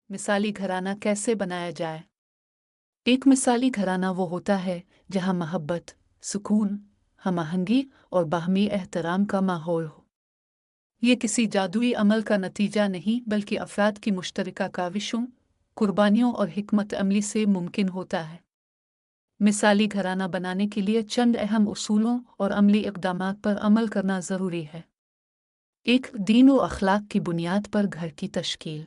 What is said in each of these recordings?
मिसाली घराना कैसे बनाया जाए? एक मिसाली घराना वो होता है जहाँ मोहब्बत, सुकून, हम-आहंगी और बाहमी एहतराम का माहौल हो। ये किसी जादुई अमल का नतीजा नहीं बल्कि अफराद की मुश्तरका काविशों, कुर्बानियों और हिकमत अमली से मुमकिन होता है। मिसाली घराना बनाने के लिए चंद अहम उसूलों और अमली इक़दामात पर अमल करना ज़रूरी है। 1. दीन व अखलाक की बुनियाद पर घर की तश्कील।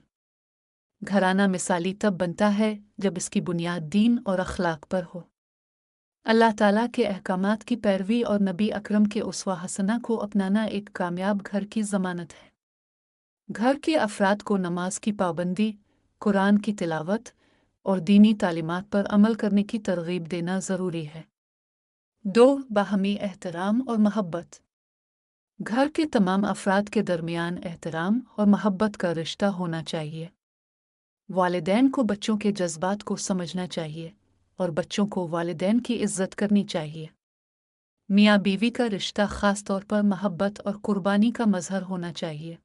घराना मिसाली तब बनता है जब इसकी बुनियाद दीन और अखलाक पर हो। अल्लाह ताला के अहकामात की पैरवी और नबी अकरम के उसवा हसना को अपनाना एक कामयाब घर की ज़मानत है। घर के अफराद को नमाज की पाबंदी, कुरान की तिलावत और दीनी तालीमात पर अमल करने की तरगीब देना ज़रूरी है। 2. बाहमी एहतराम और मोहब्बत। घर के तमाम अफराद के दरमियान एहतराम और मोहब्बत का रिश्ता होना चाहिए। वालिदैन को बच्चों के जज्बात को समझना चाहिए और बच्चों को वालिदैन की इज्जत करनी चाहिए। मियाँ बीवी का रिश्ता ख़ास तौर पर मोहब्बत और कुर्बानी का मज़हर होना चाहिए।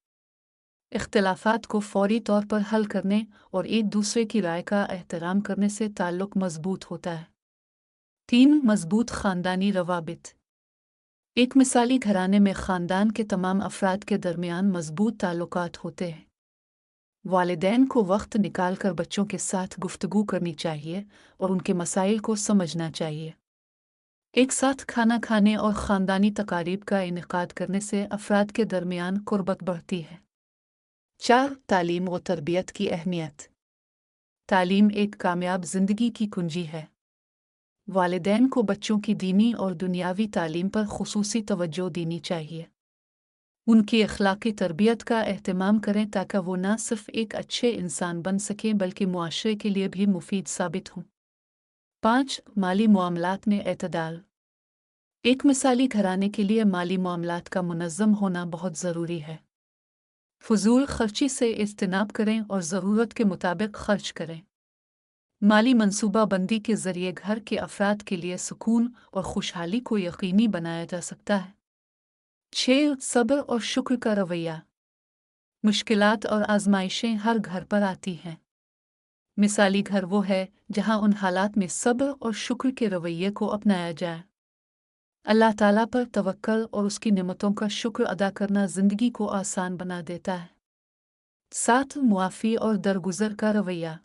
इख्तिलाफ़ात को फ़ौरी तौर पर हल करने और एक दूसरे की राय का एहतराम करने से ताल्लुक़ मज़बूत होता है। 3. मज़बूत ख़ानदानी रवाबित। एक मिसाली घराने में ख़ानदान के तमाम अफराद के दरमियान मज़बूत ताल्लुकात होते हैं। वालिदैन को वक्त निकाल कर बच्चों के साथ गुफ्तगू करनी चाहिए और उनके मसाइल को समझना चाहिए। एक साथ खाना खाने और ख़ानदानी तकारीब का इनेकाद करने से अफराद के दरमियान कुर्बत बढ़ती है। 4. तालीम व तरबियत की अहमियत। तालीम एक कामयाब ज़िंदगी की कुंजी है। वालिदैन को बच्चों की दीनी और दुनियावी तालीम पर खुसूसी तवज्जो देनी चाहिए। उनकी अखलाकी तरबियत का एहतमाम करें ताकि वो न सिर्फ एक अच्छे इंसान बन सकें बल्कि मुआशरे के लिए भी मुफीद साबित हों। 5. माली मामलात में एतदाल। एक मिसाली घराने के लिए माली मामलात का मुनज़्ज़म होना बहुत ज़रूरी है। फजूल खर्ची से इज्तनाब करें और ज़रूरत के मुताबिक खर्च करें। माली मनसूबाबंदी के ज़रिए घर के अफराद के लिए सुकून और खुशहाली को यकीनी बनाया जा सकता है। 6. सब्र और शुक्र का रवैया। मुश्किलात और आजमाइशें हर घर पर आती हैं। मिसाली घर वो है जहाँ उन हालात में सब्र और शुक्र के रवैये को अपनाया जाए। अल्लाह ताला पर तवक्कल और उसकी नेमतों का शुक्र अदा करना ज़िंदगी को आसान बना देता है। 7. मुआफ़ी और दरगुज़र का रवैया।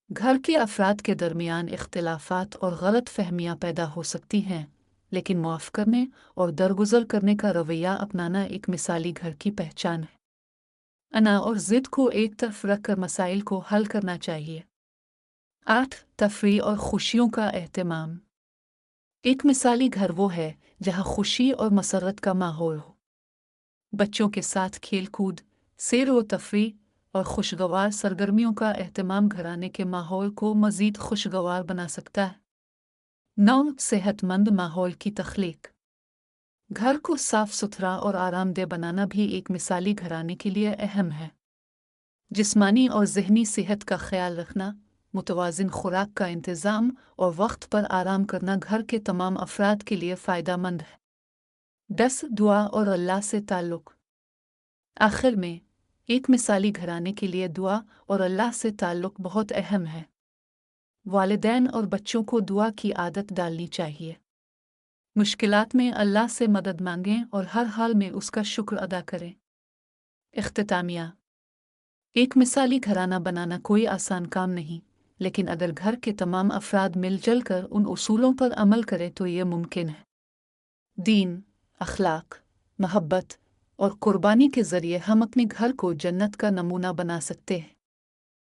घर के अफराद के दरमियान इख्तिलाफ़ात और गलत फहमियाँ पैदा हो सकती हैं, लेकिन मुआफ़ करने और दरगुज़र करने का रवैया अपनाना एक मिसाली घर की पहचान है। अना और ज़िद को एक तरफ रखकर मसाइल को हल करना चाहिए। 8. तफरीह और खुशियों का एहतमाम। एक मिसाली घर वो है जहाँ खुशी और मसरत का माहौल हो। बच्चों के साथ खेल कूद, सैर व तफरीह और खुशगवार सरगर्मियों का एहतमाम घराने के माहौल को मज़ीद खुशगवार बना सकता है। 9. सेहतमंद माहौल की तख्लीक। घर को साफ सुथरा और आरामदेह बनाना भी एक मिसाली घराने के लिए अहम है। जिस्मानी और ज़हनी सेहत का ख्याल रखना, मुतवाज़िन खुराक का इंतज़ाम और वक्त पर आराम करना घर के तमाम अफराद के लिए फ़ायदेमंद है। 10. दुआ और अल्लाह से ताल्लुक़। आखिर में, एक मिसाली घराने के लिए दुआ और अल्लाह से ताल्लुक़ बहुत अहम है। वालिदैन और बच्चों को दुआ की आदत डालनी चाहिए। मुश्किलात में अल्लाह से मदद मांगें और हर हाल में उसका शुक्र अदा करें। इख्तितामिया। एक मिसाली घराना बनाना कोई आसान काम नहीं, लेकिन अगर घर के तमाम अफराद मिलजुल कर उन उसूलों पर अमल करें तो ये मुमकिन है। दीन, अखलाक, मोहब्बत और कुर्बानी के ज़रिए हम अपने घर को जन्नत का नमूना बना सकते हैं।